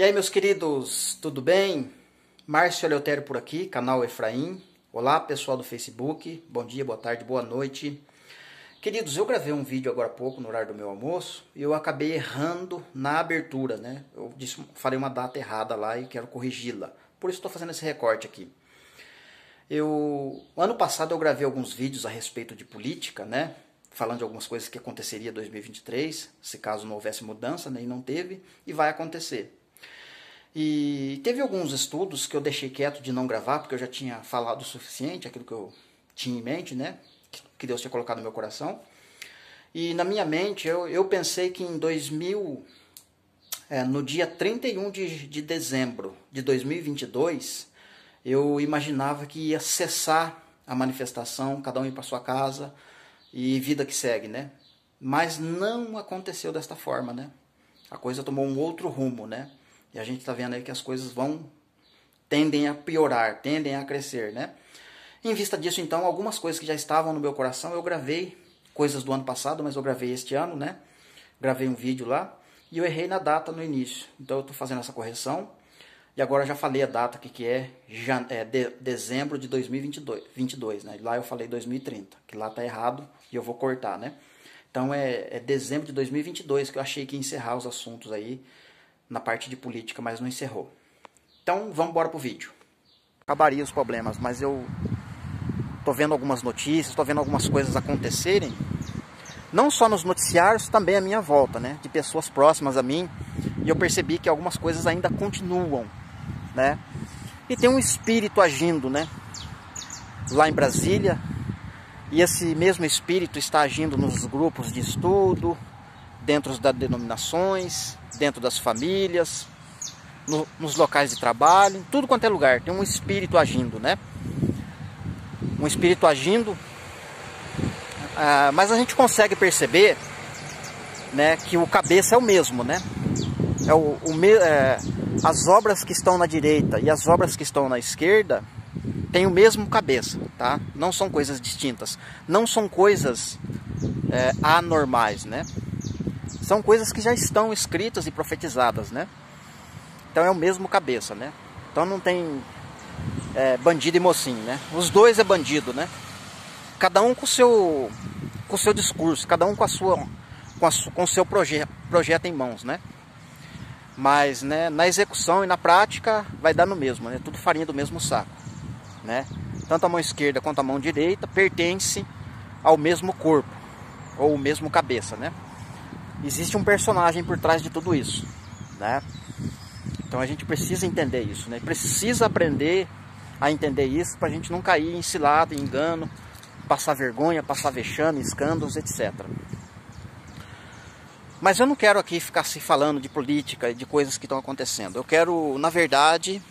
aí, meus queridos, tudo bem? Márcio Eleutério por aqui, canal Efraim. Olá, pessoal do Facebook, bom dia, boa tarde, boa noite. Queridos, eu gravei um vídeo agora há pouco, no horário do meu almoço, e eu acabei errando na abertura, né? Falei uma data errada lá e quero corrigi-la. Por isso estou fazendo esse recorte aqui. Ano passado eu gravei alguns vídeos a respeito de política, né? Falando de algumas coisas que aconteceria em 2023, se caso não houvesse mudança, né? E não teve, e vai acontecer. E teve alguns estudos que eu deixei quieto de não gravar, porque eu já tinha falado o suficiente, aquilo que eu tinha em mente, né? Que Deus tinha colocado no meu coração. E na minha mente, eu pensei que em no dia 31 de dezembro de 2022, eu imaginava que ia cessar a manifestação, cada um ir para sua casa e vida que segue, né? Mas não aconteceu desta forma, né? A coisa tomou um outro rumo, né? E a gente está vendo aí que as coisas tendem a piorar, tendem a crescer, né? Em vista disso, então, algumas coisas que já estavam no meu coração, eu gravei, coisas do ano passado, mas eu gravei este ano, né? Gravei um vídeo lá e eu errei na data no início. Então eu estou fazendo essa correção e agora já falei a data que é dezembro de 2022, né? Lá eu falei 2030, que lá está errado e eu vou cortar, né? Então é dezembro de 2022 que eu achei que ia encerrar os assuntos aí na parte de política, mas não encerrou. Então vamos embora pro vídeo. Acabaria os problemas, mas eu tô vendo algumas notícias, tô vendo algumas coisas acontecerem, não só nos noticiários, também à minha volta, né? De pessoas próximas a mim, e eu percebi que algumas coisas ainda continuam, né? E tem um espírito agindo, né? Lá em Brasília, e esse mesmo espírito está agindo nos grupos de estudo, dentro das denominações, dentro das famílias, nos locais de trabalho, em tudo quanto é lugar, tem um espírito agindo, né? Um espírito agindo, mas a gente consegue perceber, né, que o cabeça é o mesmo, né? As obras que estão na direita e as obras que estão na esquerda têm o mesmo cabeça, tá? Não são coisas distintas, não são coisas anormais, né? São coisas que já estão escritas e profetizadas, né? Então é o mesmo cabeça, né? Então não tem bandido e mocinho, né? Os dois é bandido, né? Cada um com o seu discurso, cada um com o seu projeto em mãos, né? Mas, né, na execução e na prática vai dar no mesmo, né? Tudo farinha do mesmo saco, né? Tanto a mão esquerda quanto a mão direita pertencem ao mesmo corpo, ou o mesmo cabeça, né? Existe um personagem por trás de tudo isso, né? Então a gente precisa entender isso, né? Precisa aprender a entender isso para a gente não cair em cilada, em engano, passar vergonha, passar vexame, escândalos, etc. Mas eu não quero aqui ficar se falando de política e de coisas que estão acontecendo. Eu quero, na verdade,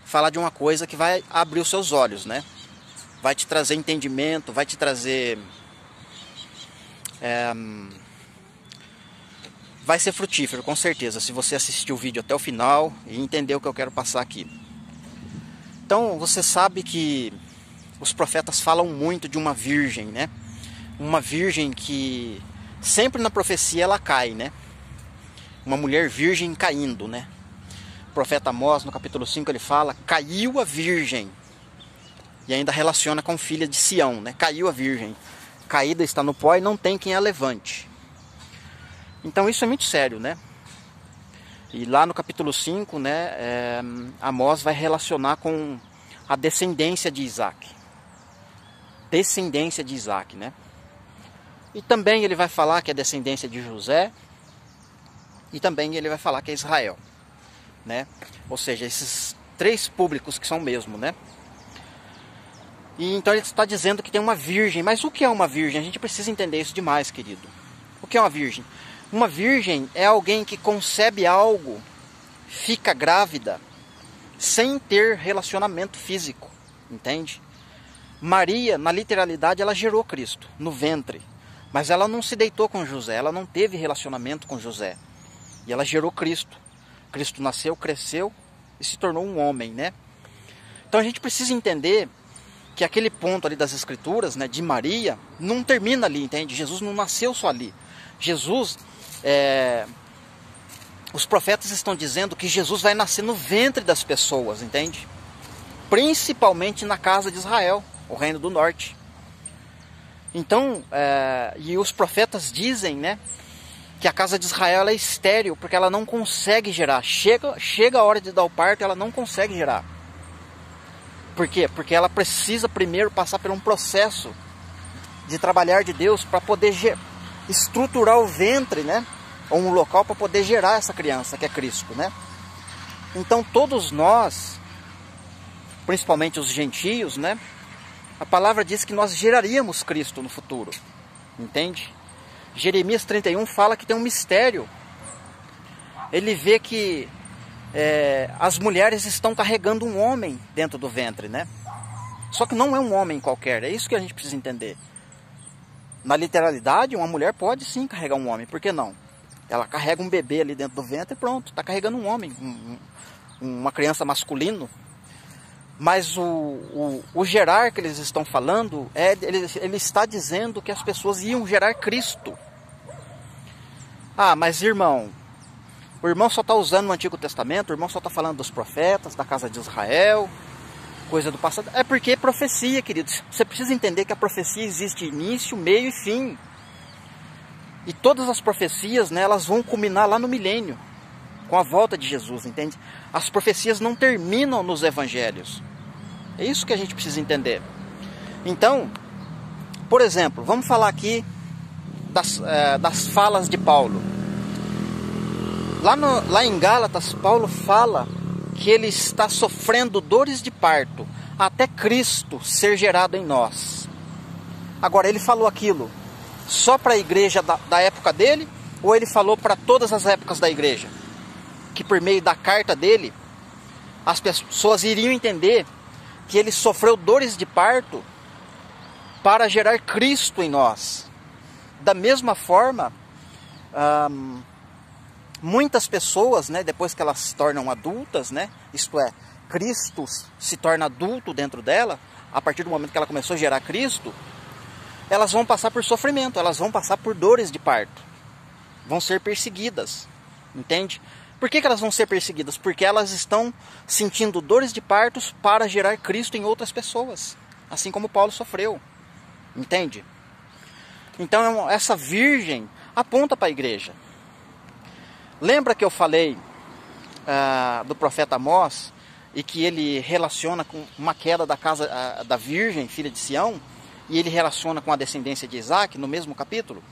falar de uma coisa que vai abrir os seus olhos, né? Vai te trazer entendimento, vai te trazer... vai ser frutífero, com certeza, se você assistir o vídeo até o final e entender o que eu quero passar aqui. Então, você sabe que os profetas falam muito de uma virgem, né? Uma virgem que sempre na profecia ela cai, né? Uma mulher virgem caindo, né? O profeta Amós, no capítulo 5, ele fala, caiu a virgem. E ainda relaciona com filha de Sião, né? Caiu a virgem. Caída está no pó e não tem quem a levante. Então isso é muito sério, né? E lá no capítulo 5, né, Amós vai relacionar com a descendência de Isaac. Descendência de Isaac, né? E também ele vai falar que é descendência de José. E também ele vai falar que é Israel, né? Ou seja, esses três públicos que são o mesmo, né? E então ele está dizendo que tem uma virgem. Mas o que é uma virgem? A gente precisa entender isso demais, querido. O que é uma virgem? Uma virgem é alguém que concebe algo, fica grávida, sem ter relacionamento físico, entende? Maria, na literalidade, ela gerou Cristo no ventre, mas ela não se deitou com José, ela não teve relacionamento com José. E ela gerou Cristo. Cristo nasceu, cresceu e se tornou um homem, né? Então a gente precisa entender que aquele ponto ali das Escrituras, né, de Maria, não termina ali, entende? Jesus não nasceu só ali. Jesus os profetas estão dizendo que Jesus vai nascer no ventre das pessoas, entende? Principalmente na casa de Israel, o reino do norte. Então, e os profetas dizem, né, que a casa de Israel é estéril, porque ela não consegue gerar. Chega a hora de dar o parto, ela não consegue gerar. Por quê? Porque ela precisa primeiro passar por um processo de trabalhar de Deus para poder estruturar o ventre, né, ou um local para poder gerar essa criança, que é Cristo, né? Então todos nós, principalmente os gentios, né, a palavra diz que nós geraríamos Cristo no futuro, entende? Jeremias 31 fala que tem um mistério. Ele vê que as mulheres estão carregando um homem dentro do ventre, né? Só que não é um homem qualquer, é isso que a gente precisa entender. Na literalidade, uma mulher pode sim carregar um homem, por que não? Ela carrega um bebê ali dentro do ventre e pronto, está carregando um homem, uma criança masculino. Mas o gerar que eles estão falando, ele está dizendo que as pessoas iam gerar Cristo. Ah, mas irmão, o irmão só está usando o Antigo Testamento, o irmão só está falando dos profetas, da casa de Israel, coisa do passado. É porque é profecia, queridos. Você precisa entender que a profecia existe início, meio e fim. E todas as profecias, né, elas vão culminar lá no milênio, com a volta de Jesus, entende? As profecias não terminam nos evangelhos. É isso que a gente precisa entender. Então, por exemplo, vamos falar aqui das falas de Paulo. Lá em Gálatas, Paulo fala que ele está sofrendo dores de parto até Cristo ser gerado em nós. Agora, ele falou aquilo só para a igreja da época dele, ou ele falou para todas as épocas da igreja? Que por meio da carta dele, as pessoas iriam entender que ele sofreu dores de parto para gerar Cristo em nós. Da mesma forma, muitas pessoas, né, depois que elas se tornam adultas, né, isto é, Cristo se torna adulto dentro dela, a partir do momento que ela começou a gerar Cristo, elas vão passar por sofrimento, elas vão passar por dores de parto, vão ser perseguidas, entende? Por que elas vão ser perseguidas? Porque elas estão sentindo dores de partos para gerar Cristo em outras pessoas, assim como Paulo sofreu, entende? Então essa virgem aponta para a igreja. Lembra que eu falei do profeta Amós e que ele relaciona com uma queda da casa da virgem, filha de Sião, e ele relaciona com a descendência de Isaac no mesmo capítulo?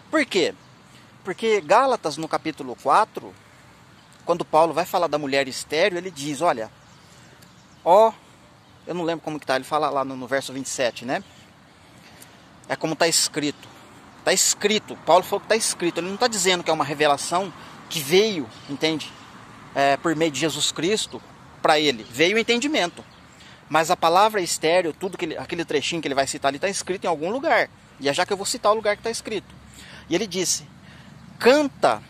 Por quê? Porque Gálatas, no capítulo 4, quando Paulo vai falar da mulher estéril, ele diz, olha, eu não lembro como que tá, ele fala lá no verso 27, né? É como está escrito. Está escrito, Paulo falou que está escrito, ele não está dizendo que é uma revelação que veio, entende? Por meio de Jesus Cristo, para ele, veio o entendimento. Mas a palavra estéril, aquele trechinho que ele vai citar ali, está escrito em algum lugar. E é já que eu vou citar o lugar que está escrito. E ele disse, canta,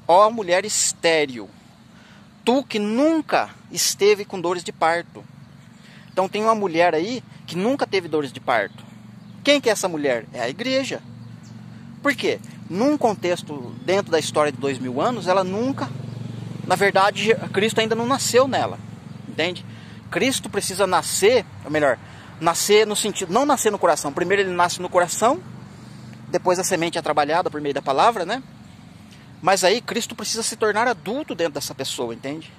ó mulher estéril, tu que nunca esteve com dores de parto. Então tem uma mulher aí que nunca teve dores de parto. Quem que é essa mulher? É a igreja. Por quê? Num contexto dentro da história de 2000 anos, ela nunca, na verdade, Cristo ainda não nasceu nela, entende? Cristo precisa nascer, ou melhor, nascer no sentido, não nascer no coração. Primeiro ele nasce no coração, depois a semente é trabalhada por meio da palavra, né? Mas aí Cristo precisa se tornar adulto dentro dessa pessoa, entende?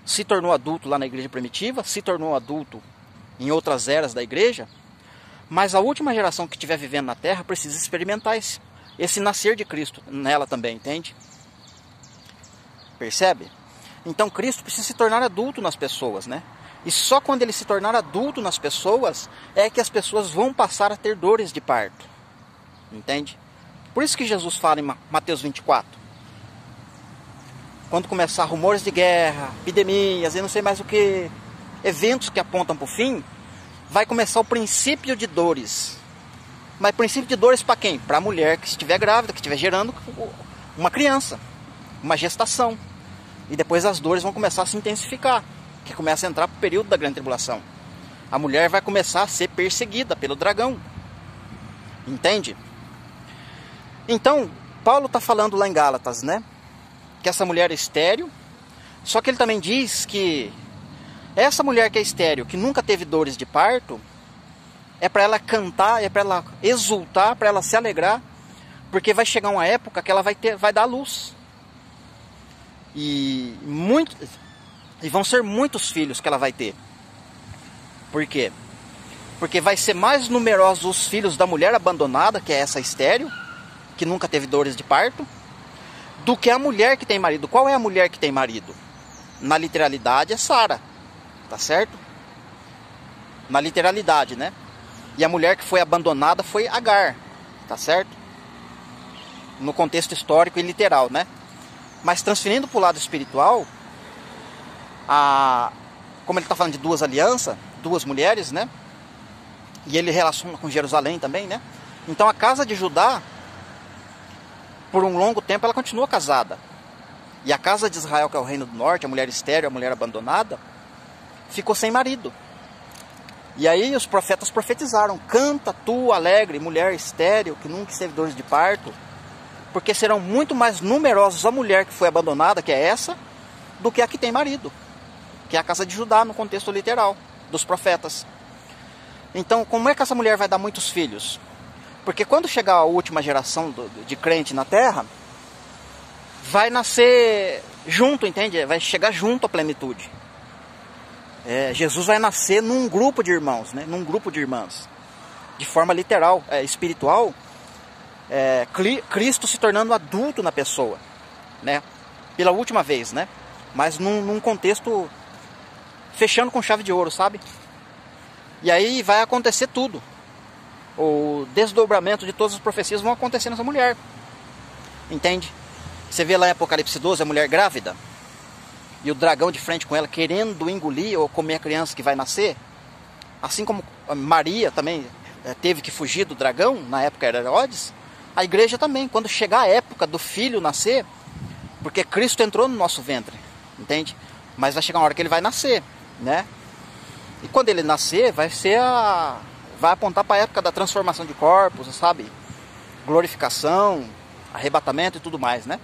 Se tornou adulto lá na igreja primitiva, se tornou adulto em outras eras da igreja, mas a última geração que estiver vivendo na terra precisa experimentar esse nascer de Cristo nela também, entende? Percebe? Então Cristo precisa se tornar adulto nas pessoas, né? E só quando ele se tornar adulto nas pessoas é que as pessoas vão passar a ter dores de parto, entende? Por isso que Jesus fala em Mateus 24, quando começar rumores de guerra, epidemias e não sei mais o que, eventos que apontam para o fim, vai começar o princípio de dores. Mas princípio de dores para quem? Para a mulher que estiver grávida, que estiver gerando uma criança, uma gestação. E depois as dores vão começar a se intensificar, que começa a entrar para o período da grande tribulação. A mulher vai começar a ser perseguida pelo dragão. Entende? Então, Paulo está falando lá em Gálatas, né? Que essa mulher é estéril. Só que ele também diz que essa mulher que é estéril, que nunca teve dores de parto, é para ela cantar, é para ela exultar, para ela se alegrar, porque vai chegar uma época que ela vai dar luz. E vão ser muitos filhos que ela vai ter. Por quê? Porque vai ser mais numerosos os filhos da mulher abandonada, que é essa estéril, que nunca teve dores de parto, do que a mulher que tem marido. Qual é a mulher que tem marido? Na literalidade é Sara, tá certo? Na literalidade, né? E a mulher que foi abandonada foi Agar, tá certo? No contexto histórico e literal, né? Mas transferindo para o lado espiritual, como ele está falando de duas alianças, duas mulheres, né? E ele relaciona com Jerusalém também, né? Então a casa de Judá, por um longo tempo, ela continua casada. E a casa de Israel, que é o reino do norte, a mulher estéril, a mulher abandonada, ficou sem marido. E aí os profetas profetizaram: canta tu, alegre, mulher estéril, que nunca teve dores de parto, porque serão muito mais numerosos a mulher que foi abandonada, que é essa, do que a que tem marido, que é a casa de Judá, no contexto literal dos profetas. Então, como é que essa mulher vai dar muitos filhos? Porque quando chegar a última geração de crente na terra, vai nascer junto, entende? Vai chegar junto à plenitude. Jesus vai nascer num grupo de irmãos, né? Num grupo de irmãs. De forma literal, espiritual, Cristo se tornando adulto na pessoa, né? Pela última vez, né? Mas num contexto fechando com chave de ouro, sabe? E aí vai acontecer tudo. O desdobramento de todas as profecias vão acontecer nessa mulher. Entende? Você vê lá em Apocalipse 12 a mulher grávida e o dragão de frente com ela querendo engolir ou comer a criança que vai nascer. Assim como Maria também teve que fugir do dragão, na época era Herodes. A igreja também, quando chegar a época do filho nascer, porque Cristo entrou no nosso ventre, entende? Mas vai chegar uma hora que ele vai nascer, né? E quando ele nascer, vai apontar para a época da transformação de corpos, sabe? Glorificação, arrebatamento e tudo mais, né?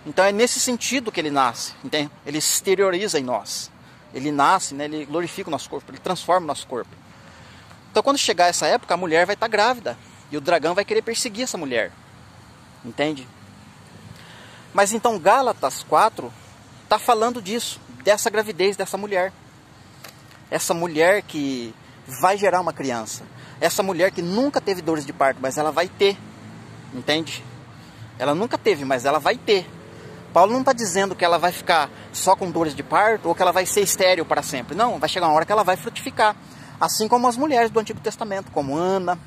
Então é nesse sentido que ele nasce, entende? Ele exterioriza em nós. Ele nasce, né? Ele glorifica o nosso corpo, ele transforma o nosso corpo. Então quando chegar essa época, a mulher vai estar grávida. E o dragão vai querer perseguir essa mulher. Entende? Mas então Gálatas 4 está falando disso, dessa gravidez dessa mulher. Essa mulher que vai gerar uma criança. Essa mulher que nunca teve dores de parto, mas ela vai ter. Entende? Ela nunca teve, mas ela vai ter. Paulo não está dizendo que ela vai ficar só com dores de parto ou que ela vai ser estéril para sempre. Não, vai chegar uma hora que ela vai frutificar. Assim como as mulheres do Antigo Testamento, como Ana,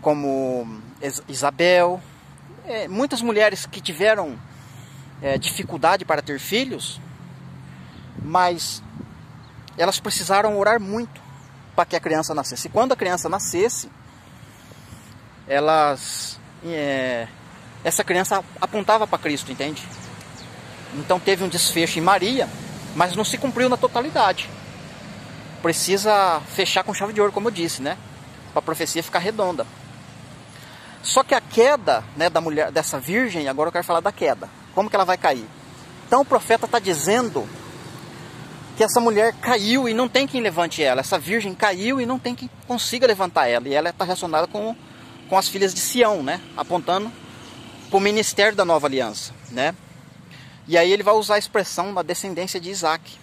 como Isabel. Muitas mulheres que tiveram dificuldade para ter filhos, mas elas precisaram orar muito para que a criança nascesse. E quando a criança nascesse, essa criança apontava para Cristo, entende? Então teve um desfecho em Maria, mas não se cumpriu na totalidade. Precisa fechar com chave de ouro, como eu disse, né? Para a profecia ficar redonda. Só que a queda, né, da mulher, dessa virgem, agora eu quero falar da queda. Como que ela vai cair? Então o profeta está dizendo que essa mulher caiu e não tem quem levante ela. Essa virgem caiu e não tem quem consiga levantar ela. E ela está relacionada com as filhas de Sião, né? Apontando para o ministério da nova aliança, né? E aí ele vai usar a expressão da descendência de Isaac.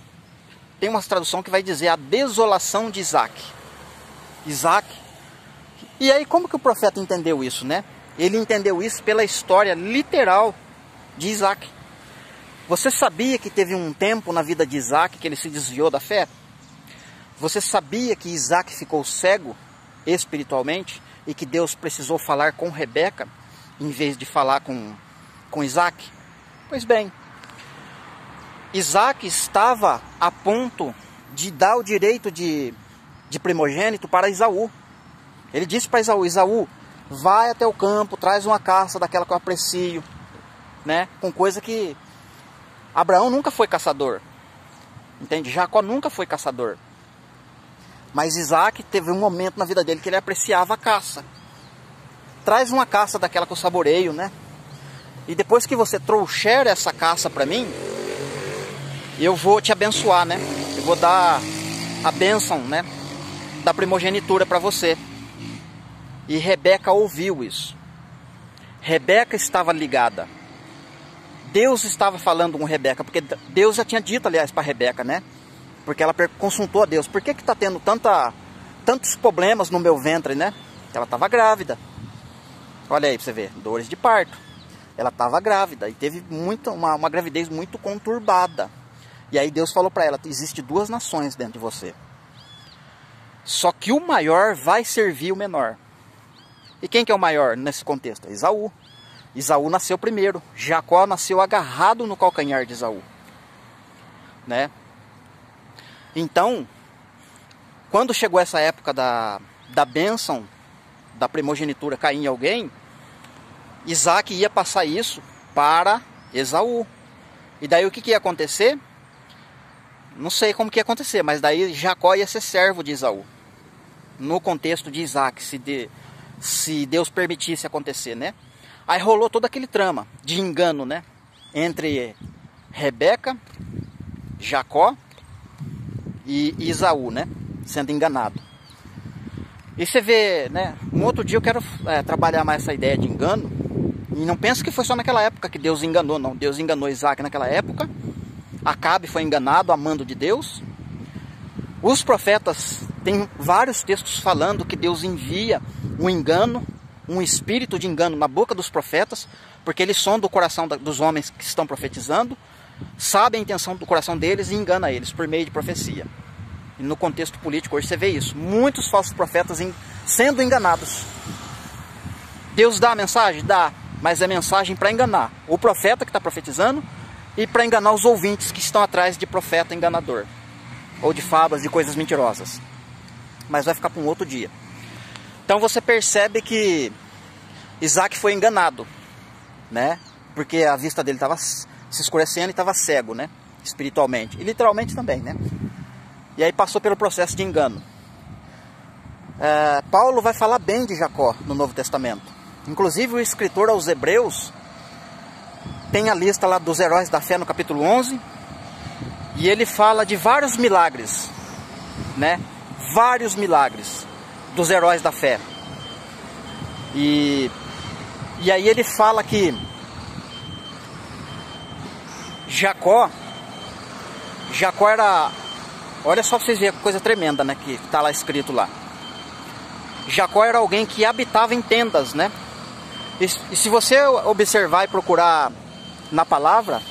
Tem uma tradução que vai dizer a desolação de Isaac. E aí como que o profeta entendeu isso, né? Ele entendeu isso pela história literal de Isaac. Você sabia que teve um tempo na vida de Isaac que ele se desviou da fé? Você sabia que Isaac ficou cego espiritualmente e que Deus precisou falar com Rebeca em vez de falar com Isaac? Pois bem, Isaac estava a ponto de dar o direito de primogênito para Esaú. Ele disse para Esaú: Esaú, vai até o campo, traz uma caça daquela que eu aprecio, né? Com coisa que Abraão nunca foi caçador, entende? Jacó nunca foi caçador. Mas Isaac teve um momento na vida dele que ele apreciava a caça. traz uma caça daquela que eu saboreio, né? E depois que você trouxer essa caça para mim, eu vou te abençoar, né? Eu vou dar a bênção, né, da primogenitura para você. E Rebeca ouviu isso. Rebeca estava ligada. Deus estava falando com Rebeca, porque Deus já tinha dito, aliás, para Rebeca, né? Porque ela consultou a Deus. Por que está tendo tantos problemas no meu ventre, né? Ela estava grávida. Olha aí para você ver, dores de parto. Ela estava grávida e teve uma gravidez muito conturbada. E aí Deus falou para ela, existe 2 nações dentro de você. Só que o maior vai servir o menor. E quem que é o maior nesse contexto? Esaú. Esaú nasceu primeiro. Jacó nasceu agarrado no calcanhar de Esaú, né? Então, quando chegou essa época da bênção, da primogenitura cair em alguém, Isaac ia passar isso para Esaú. E daí o que ia acontecer? Não sei como que ia acontecer, mas daí Jacó ia ser servo de Esaú. No contexto de Isaac, se Deus permitisse acontecer, né? Aí rolou todo aquele trama de engano, né? Entre Rebeca, Jacó e Esaú, né? Sendo enganado. E você vê, né? Um outro dia eu quero trabalhar mais essa ideia de engano. E não pensa que foi só naquela época que Deus enganou, não. Deus enganou Isaac naquela época. Acabe foi enganado, amando de Deus. Os profetas, tem vários textos falando que Deus envia um engano, um espírito de engano na boca dos profetas, porque eles sondam o coração dos homens que estão profetizando, sabem a intenção do coração deles e engana eles por meio de profecia. E no contexto político hoje você vê isso, muitos falsos profetas sendo enganados. Deus dá a mensagem? Dá, mas é mensagem para enganar o profeta que está profetizando e para enganar os ouvintes que estão atrás de profeta enganador, ou de fábulas, de coisas mentirosas. Mas vai ficar para um outro dia. Então você percebe que Isaac foi enganado, né? Porque a vista dele estava se escurecendo e estava cego, né? Espiritualmente. E literalmente também, né? E aí passou pelo processo de engano. Paulo vai falar bem de Jacó no Novo Testamento. Inclusive o escritor aos Hebreus tem a lista lá dos heróis da fé no capítulo 11. E ele fala de vários milagres, né? Vários milagres dos heróis da fé. E aí ele fala que Jacó era... Olha só pra vocês verem que coisa tremenda, né? Que está lá escrito lá. Jacó era alguém que habitava em tendas, né? E se você observar e procurar na palavra,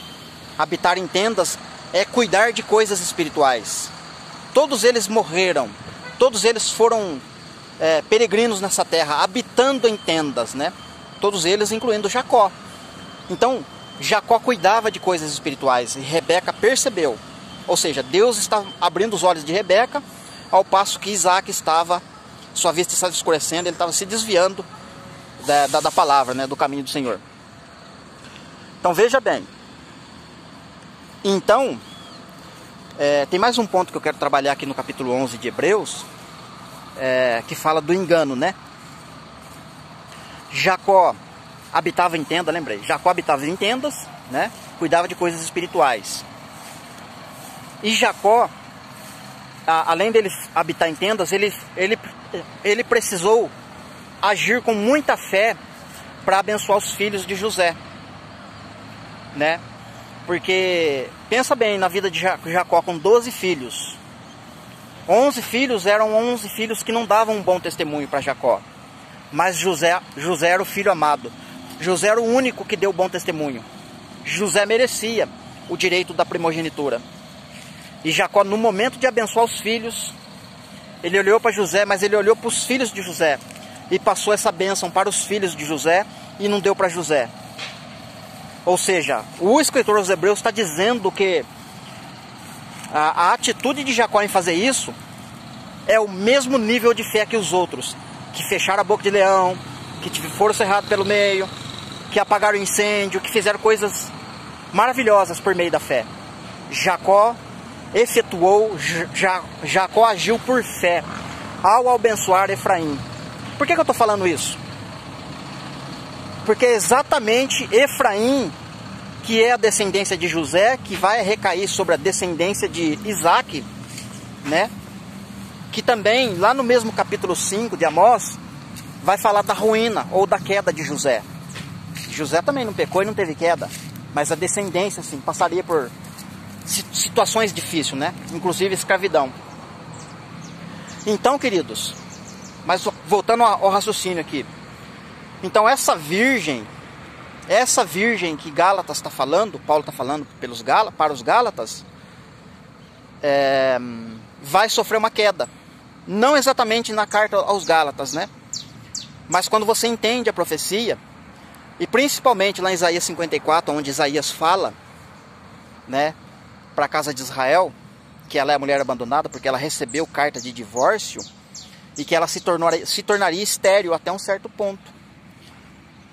habitar em tendas é cuidar de coisas espirituais. Todos eles morreram. Todos eles foram peregrinos nessa terra, habitando em tendas, né? Todos eles, incluindo Jacó. Então, Jacó cuidava de coisas espirituais e Rebeca percebeu. Ou seja, Deus estava abrindo os olhos de Rebeca, ao passo que Isaac sua vista estava escurecendo, ele estava se desviando da palavra, né? Do caminho do Senhor. Então, veja bem. Então, tem mais um ponto que eu quero trabalhar aqui no capítulo 11 de Hebreus, que fala do engano, né? Jacó habitava em tenda, lembrei. Jacó habitava em tendas, né? Cuidava de coisas espirituais. E Jacó, além dele habitar em tendas, ele precisou agir com muita fé para abençoar os filhos de José, né? Porque, pensa bem, na vida de Jacó com 12 filhos. 11 filhos eram 11 filhos que não davam um bom testemunho para Jacó. Mas José era o filho amado. José era o único que deu bom testemunho. José merecia o direito da primogenitura. E Jacó, no momento de abençoar os filhos, ele olhou para José, mas ele olhou para os filhos de José. E passou essa bênção para os filhos de José e não deu para José. Ou seja, o escritor aos Hebreus está dizendo que a atitude de Jacó em fazer isso é o mesmo nível de fé que os outros, que fecharam a boca de leão, que foram cerrados pelo meio, que apagaram o incêndio, que fizeram coisas maravilhosas por meio da fé. Jacó Jacó agiu por fé ao abençoar Efraim. Por que eu estou falando isso? Porque é exatamente Efraim, que é a descendência de José, que vai recair sobre a descendência de Isaac, né? Que também, lá no mesmo capítulo 5 de Amós, vai falar da ruína ou da queda de José. José também não pecou e não teve queda, mas a descendência, assim, passaria por situações difíceis, né? Inclusive escravidão. Então, queridos, mas voltando ao raciocínio aqui. Então, essa virgem que Gálatas está falando, Paulo está falando para os Gálatas, vai sofrer uma queda. Não exatamente na carta aos Gálatas, né? Mas quando você entende a profecia, e principalmente lá em Isaías 54, onde Isaías fala, né, para a casa de Israel, que ela é a mulher abandonada porque ela recebeu carta de divórcio e que ela se tornaria estéril até um certo ponto,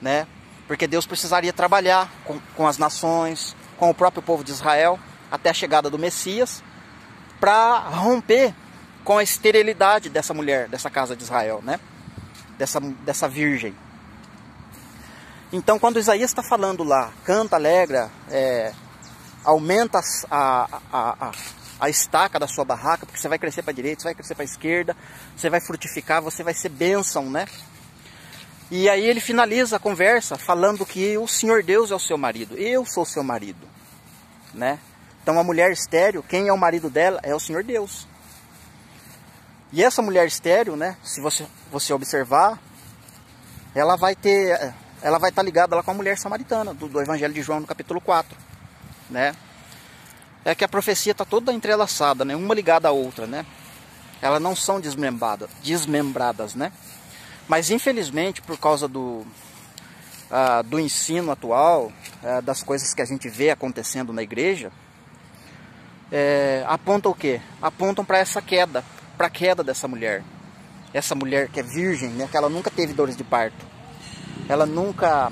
né? Porque Deus precisaria trabalhar com as nações, com o próprio povo de Israel, até a chegada do Messias, para romper com a esterilidade dessa mulher, dessa casa de Israel, né? Dessa virgem. Então, quando Isaías está falando lá, canta, alegra, aumenta a estaca da sua barraca, porque você vai crescer para a direita, você vai crescer para a esquerda, você vai frutificar, você vai ser bênção, né? E aí ele finaliza a conversa falando que o Senhor Deus é o seu marido, eu sou seu marido, né? Então a mulher estéril, quem é o marido dela é o Senhor Deus. E essa mulher estéril, né, se você observar, ela vai estar ligada lá com a mulher samaritana do Evangelho de João no capítulo 4, né? É que a profecia está toda entrelaçada, né? Uma ligada à outra, né? Elas não são desmembradas, né? Mas infelizmente, por causa do ensino atual, das coisas que a gente vê acontecendo na igreja, apontam o quê? Apontam para essa queda, para a queda dessa mulher. Essa mulher que é virgem, né? Que ela nunca teve dores de parto. Ela nunca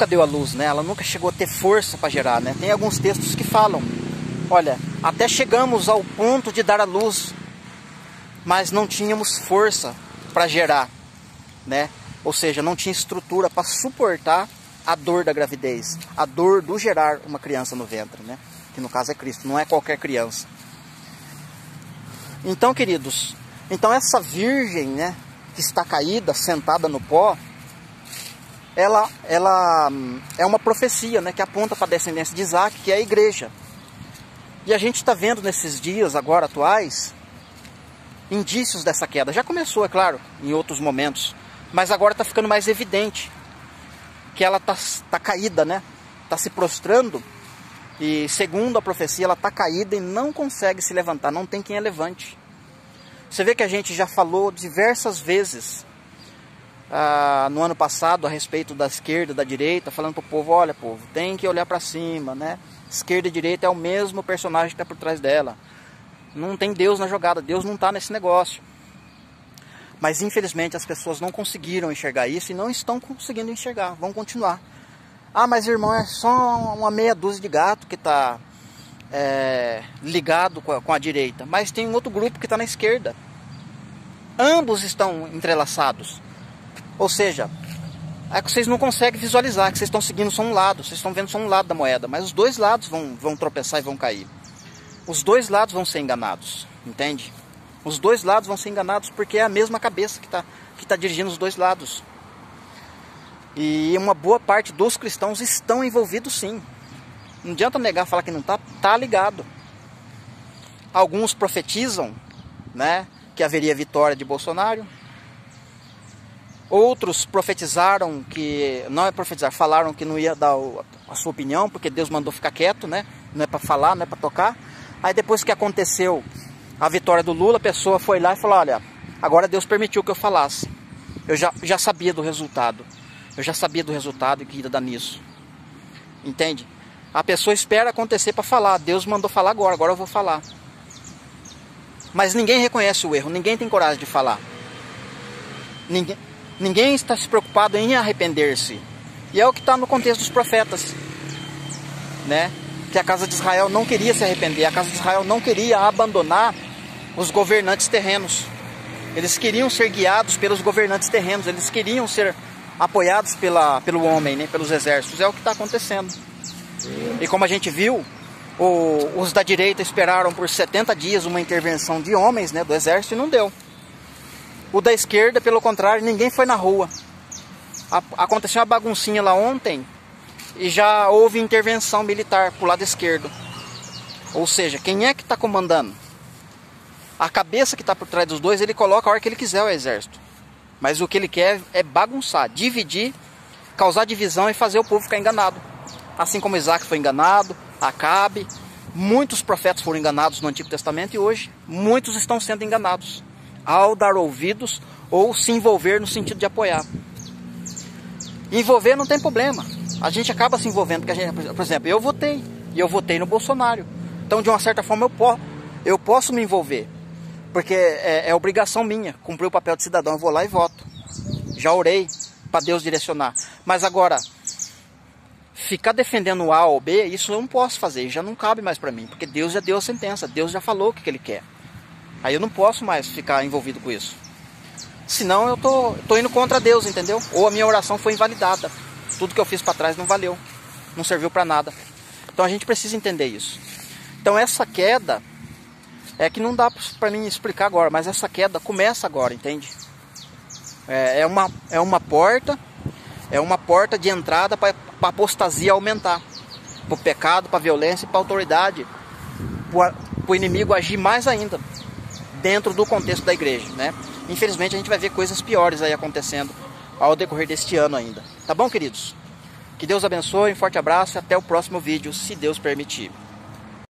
deu à luz, né? Ela nunca chegou a ter força para gerar, né? Tem alguns textos que falam, olha, até chegamos ao ponto de dar à luz, mas não tínhamos força para gerar, né? Ou seja, não tinha estrutura para suportar a dor da gravidez, a dor do gerar uma criança no ventre, né? Que no caso é Cristo, não é qualquer criança. Então, queridos, essa virgem, né, que está caída, sentada no pó, ela é uma profecia, né, que aponta para a descendência de Isaac, que é a igreja. E a gente está vendo nesses dias agora atuais indícios dessa queda. Já começou, é claro, em outros momentos, mas agora está ficando mais evidente que ela tá caída, né? Está se prostrando e, segundo a profecia, ela está caída e não consegue se levantar, não tem quem a levante. Você vê que a gente já falou diversas vezes no ano passado a respeito da esquerda e da direita, falando para o povo, olha povo, tem que olhar para cima, né? Esquerda e direita é o mesmo personagem que está por trás dela. Não tem Deus na jogada, Deus não está nesse negócio. Mas infelizmente as pessoas não conseguiram enxergar isso e não estão conseguindo enxergar, vão continuar. Ah, mas irmão, é só uma meia dúzia de gato que está ligado com a direita. Mas tem um outro grupo que está na esquerda. Ambos estão entrelaçados. Ou seja, é que vocês não conseguem visualizar, que vocês estão seguindo só um lado, vocês estão vendo só um lado da moeda, mas os dois lados vão tropeçar e vão cair. Os dois lados vão ser enganados, entende? Os dois lados vão ser enganados porque é a mesma cabeça que tá dirigindo os dois lados. E uma boa parte dos cristãos estão envolvidos sim. Não adianta negar, falar que não tá ligado. Alguns profetizam, né, que haveria vitória de Bolsonaro. Outros profetizaram que, não é profetizar, falaram que não ia dar a sua opinião, porque Deus mandou ficar quieto, né? Não é para falar, não é para tocar. Aí depois que aconteceu a vitória do Lula, a pessoa foi lá e falou, olha, agora Deus permitiu que eu falasse. Eu já sabia do resultado. Eu já sabia do resultado e que ia dar nisso. Entende? A pessoa espera acontecer para falar. Deus mandou falar agora eu vou falar. Mas ninguém reconhece o erro, ninguém tem coragem de falar. Ninguém está se preocupado em arrepender-se. E é o que está no contexto dos profetas, né? Que a casa de Israel não queria se arrepender, a casa de Israel não queria abandonar os governantes terrenos. Eles queriam ser guiados pelos governantes terrenos, eles queriam ser apoiados pelo homem, né, pelos exércitos. É o que está acontecendo. E como a gente viu, os da direita esperaram por 70 dias uma intervenção de homens, né, do exército, e não deu. O da esquerda, pelo contrário, ninguém foi na rua. Aconteceu uma baguncinha lá ontem e já houve intervenção militar pro lado esquerdo. Ou seja, quem é que está comandando? A cabeça que está por trás dos dois, ele coloca a hora que ele quiser o exército. Mas o que ele quer é bagunçar, dividir, causar divisão e fazer o povo ficar enganado. Assim como Isaac foi enganado, Acabe, muitos profetas foram enganados no Antigo Testamento e hoje muitos estão sendo enganados ao dar ouvidos ou se envolver no sentido de apoiar. Envolver não tem problema. A gente acaba se envolvendo, porque a gente, por exemplo, eu votei no Bolsonaro. Então, de uma certa forma, eu posso me envolver, porque é obrigação minha cumprir o papel de cidadão. Eu vou lá e voto. Já orei para Deus direcionar. Mas agora, ficar defendendo o A ou B, isso eu não posso fazer, já não cabe mais para mim, porque Deus já deu a sentença, Deus já falou o que Ele quer. Aí eu não posso mais ficar envolvido com isso. Senão eu tô indo contra Deus, entendeu? Ou a minha oração foi invalidada. Tudo que eu fiz para trás não valeu, não serviu para nada. Então a gente precisa entender isso. Então essa queda é que não dá para mim explicar agora, mas essa queda começa agora, entende? É uma porta de entrada para a apostasia aumentar, para o pecado, para a violência e para a autoridade, para o inimigo agir mais ainda dentro do contexto da igreja, né? Infelizmente a gente vai ver coisas piores aí acontecendo ao decorrer deste ano ainda. Tá bom, queridos? Que Deus abençoe, um forte abraço e até o próximo vídeo, se Deus permitir.